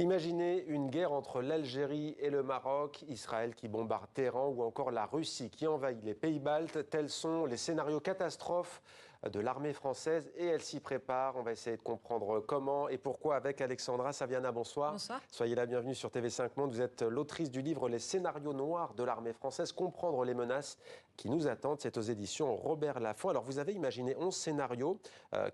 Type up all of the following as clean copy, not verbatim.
Imaginez une guerre entre l'Algérie et le Maroc, Israël qui bombarde Téhéran ou encore la Russie qui envahit les pays baltes. Tels sont les scénarios catastrophes de l'armée française et elle s'y prépare. On va essayer de comprendre comment et pourquoi avec Alexandra Saviana. Bonsoir. Bonsoir. Soyez la bienvenue sur TV5 Monde. Vous êtes l'autrice du livre Les scénarios noirs de l'armée française, comprendre les menaces qui nous attendent. C'est aux éditions Robert Laffont. Alors vous avez imaginé 11 scénarios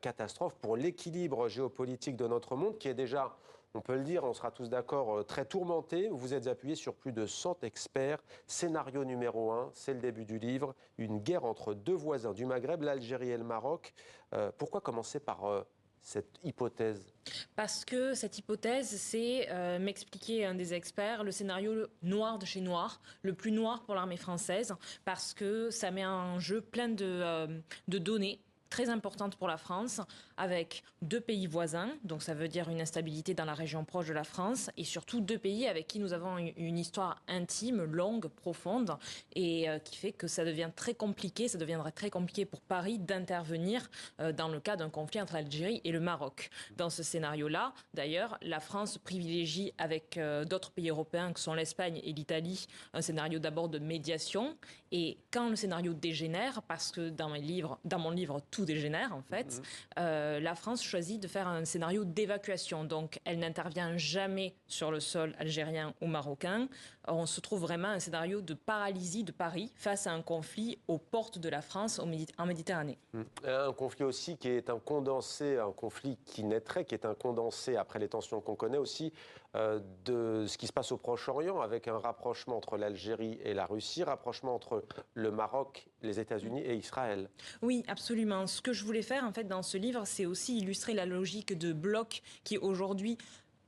catastrophes pour l'équilibre géopolitique de notre monde qui est déjà... On peut le dire, on sera tous d'accord, très tourmenté. Vous êtes appuyé sur plus de 100 experts. Scénario numéro 1, c'est le début du livre. Une guerre entre deux voisins du Maghreb, l'Algérie et le Maroc. Pourquoi commencer par cette hypothèse? Parce que cette hypothèse, c'est, m'expliquait un des experts, le scénario noir de chez noir, le plus noir pour l'armée française, parce que ça met en jeu plein de données très importante pour la France, avec deux pays voisins, donc ça veut dire une instabilité dans la région proche de la France, et surtout deux pays avec qui nous avons une histoire intime, longue, profonde, et qui fait que ça devient très compliqué, ça deviendrait très compliqué pour Paris d'intervenir dans le cas d'un conflit entre l'Algérie et le Maroc. Dans ce scénario-là, d'ailleurs, la France privilégie avec d'autres pays européens que sont l'Espagne et l'Italie, un scénario d'abord de médiation, et quand le scénario dégénère, parce que dans mon livre, tout dégénère en fait, la France choisit de faire un scénario d'évacuation. Donc elle n'intervient jamais sur le sol algérien ou marocain. On se trouve vraiment un scénario de paralysie de Paris face à un conflit aux portes de la France en Méditerranée. Un conflit aussi qui est un condensé, un conflit qui naîtrait, qui est un condensé après les tensions qu'on connaît aussi de ce qui se passe au Proche-Orient avec un rapprochement entre l'Algérie et la Russie, rapprochement entre le Maroc, les États-Unis et Israël. Oui, absolument. Ce que je voulais faire en fait dans ce livre, c'est aussi illustrer la logique de blocs qui aujourd'hui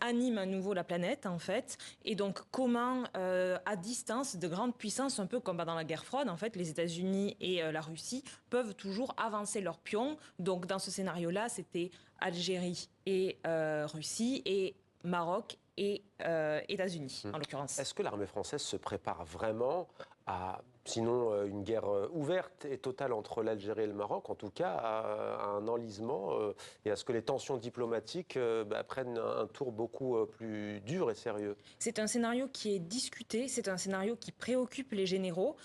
anime à nouveau la planète, en fait, et donc comment, à distance, de grandes puissances, un peu comme dans la guerre froide, en fait, les États-Unis et la Russie peuvent toujours avancer leurs pions. Donc, dans ce scénario-là, c'était Algérie et Russie, et Maroc et États-Unis, en l'occurrence. Est-ce que l'armée française se prépare vraiment à, sinon une guerre ouverte et totale entre l'Algérie et le Maroc, en tout cas à un enlisement et à ce que les tensions diplomatiques prennent un tour beaucoup plus dur et sérieux? C'est un scénario qui est discuté, c'est un scénario qui préoccupe les généraux.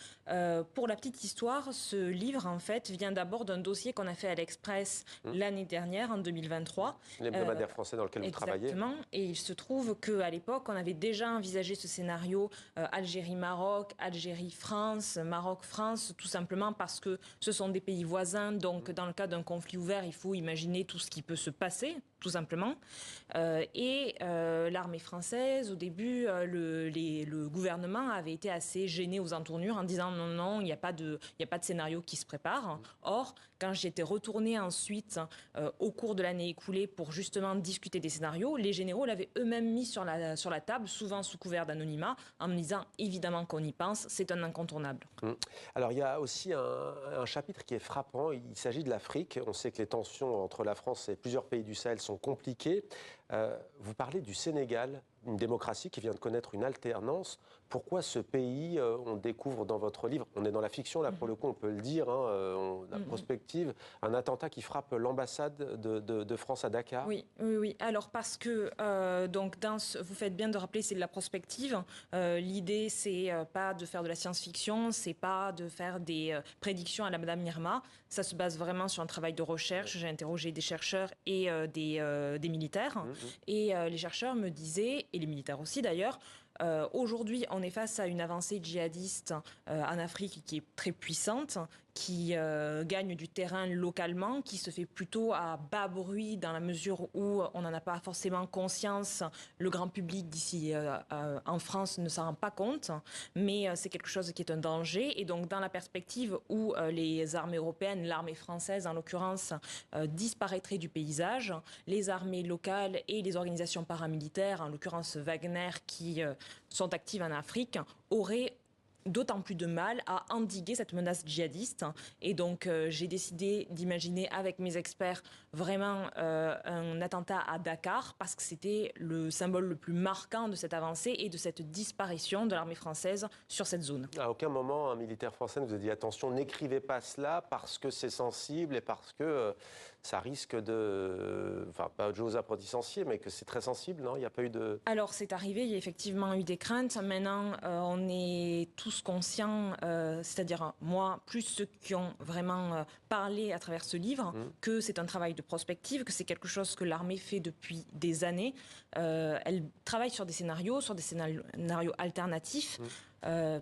Pour la petite histoire, ce livre, en fait, vient d'abord d'un dossier qu'on a fait à l'Express l'année dernière, en 2023. L'hebdomadaire français dans lequel vous travaillez. Exactement. Et il se trouve qu'à l'époque, on avait déjà envisagé ce scénario Algérie-Maroc, Algérie-France, Maroc-France, tout simplement parce que ce sont des pays voisins. Donc, dans le cas d'un conflit ouvert, il faut imaginer tout ce qui peut se passer, tout simplement. L'armée française, au début, le gouvernement avait été assez gêné aux entournures en disant non, non, il n'y a pas de scénario qui se prépare. Or, quand j'y étais retournée ensuite au cours de l'année écoulée pour justement discuter des scénarios, les généraux l'avaient eux-mêmes mis sur la table, souvent sous couvert d'anonymat, en me disant évidemment qu'on y pense, c'est un incontournable. Alors il y a aussi un chapitre qui est frappant, il s'agit de l'Afrique. On sait que les tensions entre la France et plusieurs pays du Sahel sont compliquées. Vous parlez du Sénégal, une démocratie qui vient de connaître une alternance. Pourquoi ce pays, on découvre dans votre livre, on est dans la fiction là pour le coup, on peut le dire, la prospective, un attentat qui frappe l'ambassade de France à Dakar? Oui. Alors parce que donc vous faites bien de rappeler, c'est de la prospective. L'idée, c'est pas de faire de la science-fiction, c'est pas de faire des prédictions à la Madame Irma. Ça se base vraiment sur un travail de recherche. J'ai interrogé des chercheurs et des militaires. Et les chercheurs me disaient, et les militaires aussi d'ailleurs, aujourd'hui, on est face à une avancée djihadiste en Afrique qui est très puissante, qui gagne du terrain localement, qui se fait plutôt à bas bruit dans la mesure où on n'en a pas forcément conscience. Le grand public d'ici en France ne s'en rend pas compte, mais c'est quelque chose qui est un danger. Et donc, dans la perspective où les armées européennes, l'armée française en l'occurrence, disparaîtraient du paysage, les armées locales et les organisations paramilitaires, en l'occurrence Wagner, qui sont actives en Afrique, auraient d'autant plus de mal à endiguer cette menace djihadiste. Et donc, j'ai décidé d'imaginer avec mes experts vraiment un attentat à Dakar parce que c'était le symbole le plus marquant de cette avancée et de cette disparition de l'armée française sur cette zone. À aucun moment, un militaire français ne vous a dit attention, n'écrivez pas cela parce que c'est sensible et parce que ça risque de... Enfin, pas de jouer aux apprentis sorciers, mais que c'est très sensible, non? Il n'y a pas eu de... Alors, c'est arrivé, il y a effectivement eu des craintes. Maintenant, on est tous conscients, c'est-à-dire moi, plus ceux qui ont vraiment parlé à travers ce livre, que c'est un travail de prospective, que c'est quelque chose que l'armée fait depuis des années. Elle travaille sur des scénarios alternatifs.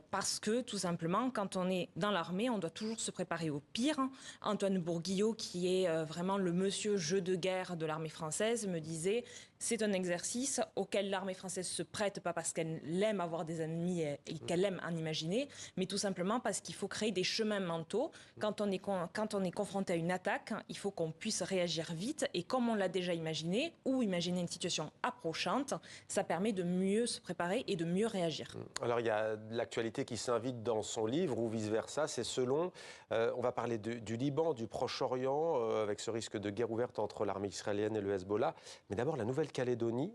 Parce que, tout simplement, quand on est dans l'armée, on doit toujours se préparer au pire. Antoine Bourguillot, qui est vraiment le monsieur jeu de guerre de l'armée française, me disait « c'est un exercice auquel l'armée française se prête, pas parce qu'elle aime avoir des ennemis et qu'elle aime en imaginer, mais tout simplement parce qu'il faut créer des chemins mentaux. Quand on est confronté à une attaque, il faut qu'on puisse réagir vite, et comme on l'a déjà imaginé, ou imaginer une situation approchante, ça permet de mieux se préparer et de mieux réagir. » Alors, il y a l'actualité qui s'invite dans son livre, ou vice-versa, c'est selon... on va parler du Liban, du Proche-Orient, avec ce risque de guerre ouverte entre l'armée israélienne et le Hezbollah. Mais d'abord, la Nouvelle-Calédonie,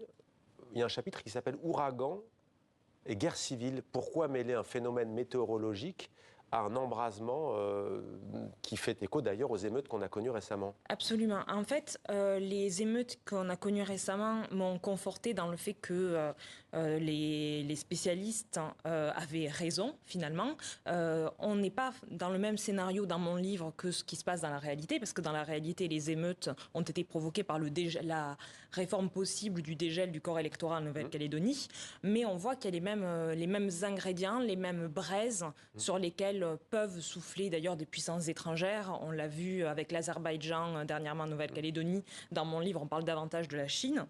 il y a un chapitre qui s'appelle « Ouragan et guerre civile ». Pourquoi mêler un phénomène météorologique à un embrasement qui fait écho d'ailleurs aux émeutes qu'on a connues récemment? Absolument. En fait, les émeutes qu'on a connues récemment m'ont conforté dans le fait que les spécialistes avaient raison, finalement. On n'est pas dans le même scénario dans mon livre que ce qui se passe dans la réalité, parce que dans la réalité, les émeutes ont été provoquées par la réforme possible du dégel du corps électoral en Nouvelle-Calédonie. Mais on voit qu'il y a les mêmes ingrédients, les mêmes braises sur lesquelles peuvent souffler d'ailleurs des puissances étrangères. On l'a vu avec l'Azerbaïdjan dernièrement en Nouvelle-Calédonie. Dans mon livre, on parle davantage de la Chine.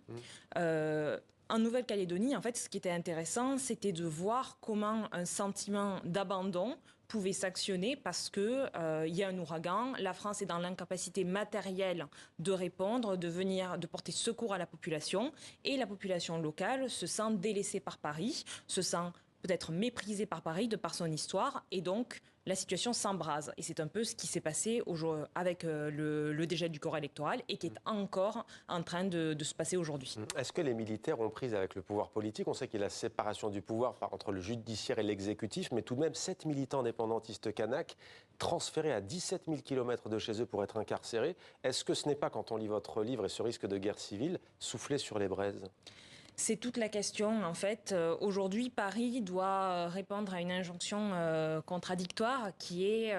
En Nouvelle-Calédonie, en fait, ce qui était intéressant, c'était de voir comment un sentiment d'abandon pouvait s'actionner parce que y a un ouragan, la France est dans l'incapacité matérielle de répondre, de porter secours à la population, et la population locale se sent délaissée par Paris, se sent peut-être méprisée par Paris de par son histoire, et donc la situation s'embrase. Et c'est un peu ce qui s'est passé avec le dégel du corps électoral et qui est encore en train de se passer aujourd'hui. Est-ce que les militaires ont prise avec le pouvoir politique? On sait qu'il y a la séparation du pouvoir entre le judiciaire et l'exécutif, mais tout de même 7 militants indépendantistes kanaks transférés à 17 000 km de chez eux pour être incarcérés. Est-ce que ce n'est pas, quand on lit votre livre et ce risque de guerre civile, souffler sur les braises? C'est toute la question, en fait. Aujourd'hui, Paris doit répondre à une injonction contradictoire qui est...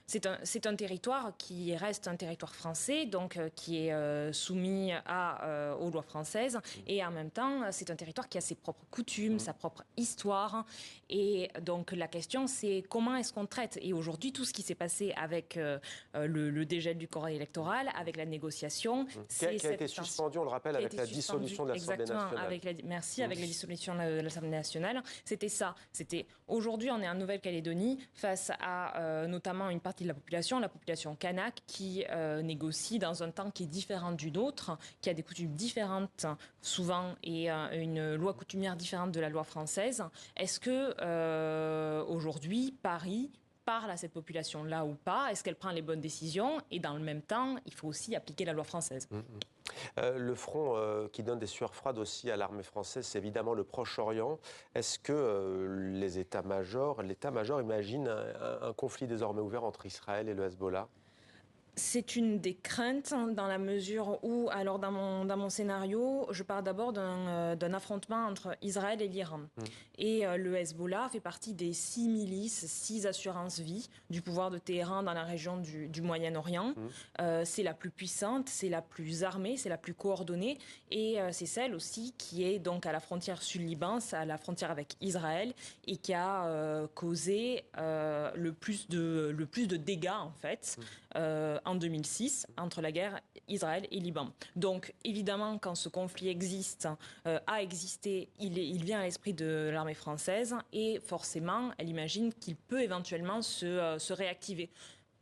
c'est un territoire qui reste un territoire français, donc qui est soumis aux lois françaises. Et en même temps, c'est un territoire qui a ses propres coutumes, sa propre histoire. Et donc, la question, c'est comment est-ce qu'on traite? Et aujourd'hui, tout ce qui s'est passé avec le dégel du corps électoral, avec la négociation... Qui a été suspendu, on le rappelle, avec la dissolution de l'Assemblée nationale. Avec la dissolution de l'Assemblée nationale. C'était ça. C'était aujourd'hui, on est en Nouvelle-Calédonie face à notamment une partie de la population kanak, qui négocie dans un temps qui est différent du nôtre, qui a des coutumes différentes souvent et une loi coutumière différente de la loi française. Est-ce que aujourd'hui, Paris parle à cette population-là ou pas? Est-ce qu'elle prend les bonnes décisions? Et dans le même temps, il faut aussi appliquer la loi française. Le front qui donne des sueurs froides aussi à l'armée française, c'est évidemment le Proche-Orient. Est-ce que l'état-major imagine un conflit désormais ouvert entre Israël et le Hezbollah? C'est une des craintes dans la mesure où, alors dans mon scénario, je parle d'abord d'un affrontement entre Israël et l'Iran. Et le Hezbollah fait partie des 6 milices, 6 assurances-vie du pouvoir de Téhéran dans la région du Moyen-Orient. C'est la plus puissante, c'est la plus armée, c'est la plus coordonnée. Et c'est celle aussi qui est donc à la frontière sud-Liban, à la frontière avec Israël, et qui a causé le plus de dégâts, en fait, en 2006, entre la guerre Israël et Liban. Donc, évidemment, quand ce conflit a existé, il vient à l'esprit de l'armée française, et forcément, elle imagine qu'il peut éventuellement se réactiver.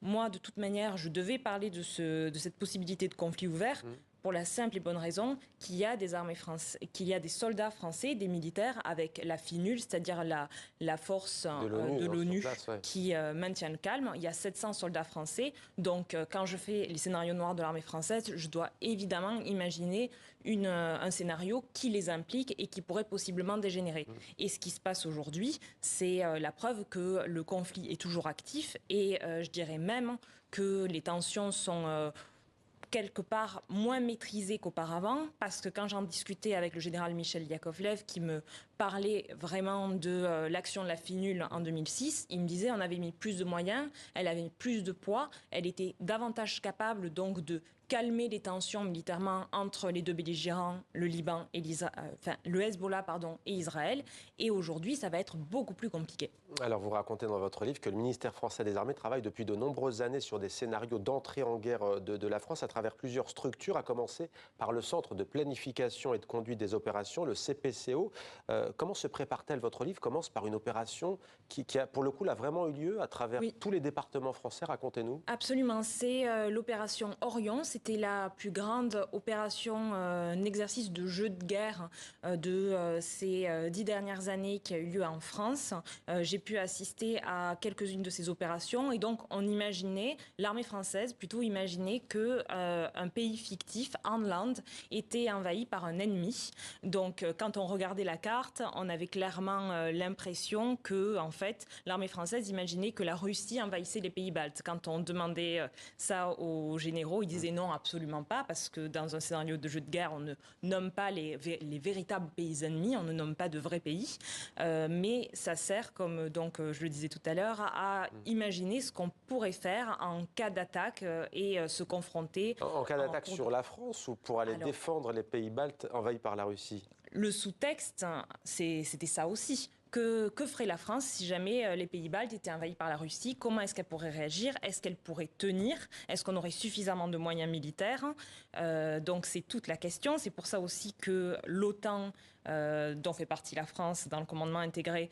Moi, de toute manière, je devais parler de cette possibilité de conflit ouvert, pour la simple et bonne raison qu'il y a des soldats français, des militaires avec la FINUL, c'est-à-dire la force de l'ONU qui maintient le calme. Il y a 700 soldats français. Donc, quand je fais les scénarios noirs de l'armée française, je dois évidemment imaginer un scénario qui les implique et qui pourrait possiblement dégénérer. Et ce qui se passe aujourd'hui, c'est la preuve que le conflit est toujours actif, et je dirais même que les tensions sont quelque part moins maîtrisée qu'auparavant, parce que quand j'en discutais avec le général Michel Yakovlev, qui me parlait vraiment de l'action de la FINUL en 2006, il me disait on avait mis plus de moyens, elle avait mis plus de poids, elle était davantage capable donc de calmer les tensions militairement entre les deux belligérants, le Liban et le Hezbollah et Israël. Et aujourd'hui, ça va être beaucoup plus compliqué. Alors, vous racontez dans votre livre que le ministère français des Armées travaille depuis de nombreuses années sur des scénarios d'entrée en guerre de la France à travers plusieurs structures, à commencer par le Centre de planification et de conduite des opérations, le CPCO. Comment se prépare-t-elle? Votre livre commence par une opération qui a, pour le coup, là, vraiment eu lieu à travers tous les départements français. Racontez-nous. Absolument. C'est l'opération Orion. C'était la plus grande opération, un exercice de jeu de guerre de ces 10 dernières années qui a eu lieu en France. J'ai pu assister à quelques-unes de ces opérations et donc on imaginait, l'armée française plutôt imaginait que un pays fictif, Land, était envahi par un ennemi. Donc quand on regardait la carte, on avait clairement l'impression que en fait l'armée française imaginait que la Russie envahissait les pays baltes. Quand on demandait ça aux généraux, ils disaient non, absolument pas, parce que dans un scénario de jeu de guerre, on ne nomme pas les véritables pays ennemis, on ne nomme pas de vrais pays, mais ça sert, comme donc je le disais tout à l'heure, à imaginer ce qu'on pourrait faire en cas d'attaque et se confronter. En cas d'attaque sur la France ou pour aller défendre les pays baltes envahis par la Russie? Le sous-texte, c'était ça aussi. Que ferait la France si jamais les pays baltes étaient envahis par la Russie? Comment est-ce qu'elle pourrait réagir? Est-ce qu'elle pourrait tenir? Est-ce qu'on aurait suffisamment de moyens militaires? Donc c'est toute la question. C'est pour ça aussi que l'OTAN, dont fait partie la France dans le commandement intégré,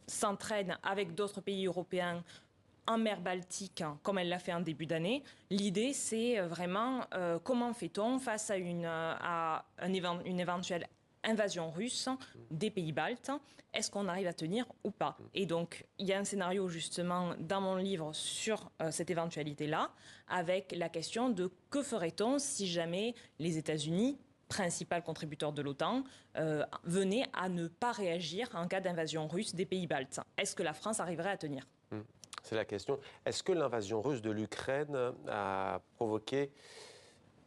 s'entraîne avec d'autres pays européens en mer Baltique, comme elle l'a fait en début d'année. L'idée, c'est vraiment comment fait-on face à une éventuelle invasion russe des pays baltes, est-ce qu'on arrive à tenir ou pas? Et donc, il y a un scénario justement dans mon livre sur cette éventualité-là, avec la question de que ferait-on si jamais les États-Unis, principal contributeur de l'OTAN, venaient à ne pas réagir en cas d'invasion russe des pays baltes? Est-ce que la France arriverait à tenir? C'est la question. Est-ce que l'invasion russe de l'Ukraine a provoqué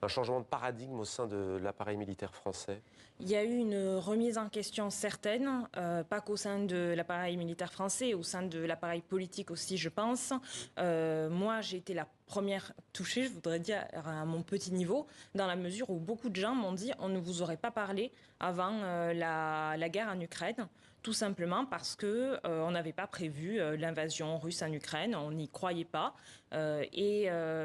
un changement de paradigme au sein de l'appareil militaire français? Il y a eu une remise en question certaine, pas qu'au sein de l'appareil militaire français, au sein de l'appareil politique aussi, je pense. Moi, j'ai été la première touchée, je voudrais dire, à mon petit niveau, dans la mesure où beaucoup de gens m'ont dit on ne vous aurait pas parlé avant la guerre en Ukraine. Tout simplement parce que on n'avait pas prévu l'invasion russe en Ukraine, on n'y croyait pas.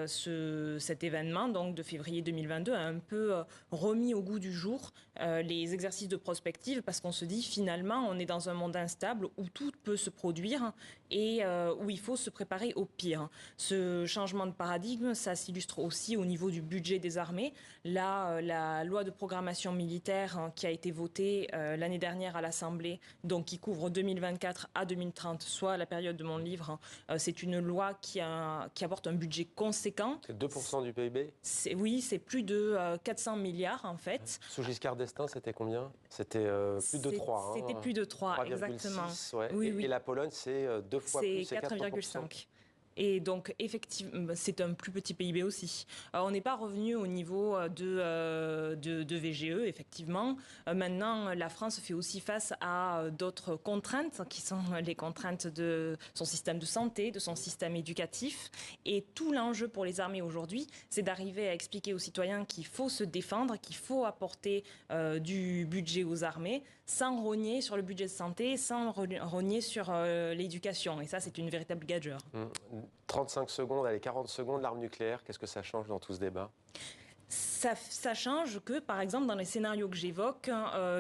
Cet événement donc de février 2022 a un peu remis au goût du jour les exercices de prospective, parce qu'on se dit finalement on est dans un monde instable où tout peut se produire et où il faut se préparer au pire. Ce changement de paradigme, ça s'illustre aussi au niveau du budget des armées. Là, la loi de programmation militaire qui a été votée l'année dernière à l'Assemblée, donc qui couvre 2024 à 2030, soit la période de mon livre, c'est une loi qui apporte un budget conséquent. C'est 2% du PIB? Oui, c'est plus de 400 milliards en fait. Sous Giscard d'Estaing, c'était combien? C'était plus de 3. C'était plus de 3, exactement. 6, ouais. Oui, et la Pologne, c'est 2 fois plus, c'est 4,5. Et donc, effectivement, c'est un plus petit PIB aussi. On n'est pas revenu au niveau de VGE, effectivement. Maintenant, la France fait aussi face à d'autres contraintes, qui sont les contraintes de son système de santé, de son système éducatif. Et tout l'enjeu pour les armées aujourd'hui, c'est d'arriver à expliquer aux citoyens qu'il faut se défendre, qu'il faut apporter du budget aux armées, sans rogner sur le budget de santé, sans rogner sur l'éducation. Et ça, c'est une véritable gageure. 35 secondes, allez, 40 secondes, l'arme nucléaire, qu'est-ce que ça change dans tout ce débat? Ça change que, par exemple, dans les scénarios que j'évoque,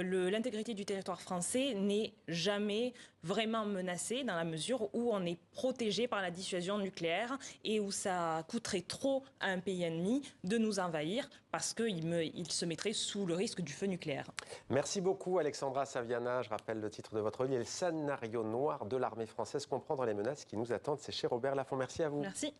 l'intégrité du territoire français n'est jamais vraiment menacée, dans la mesure où on est protégé par la dissuasion nucléaire et où ça coûterait trop à un pays ennemi de nous envahir parce qu'il se mettrait sous le risque du feu nucléaire. Merci beaucoup Alexandra Saviana. Je rappelle le titre de votre livre, Le scénario noir de l'armée française, comprendre les menaces qui nous attendent. C'est chez Robert Laffont. Merci à vous. Merci.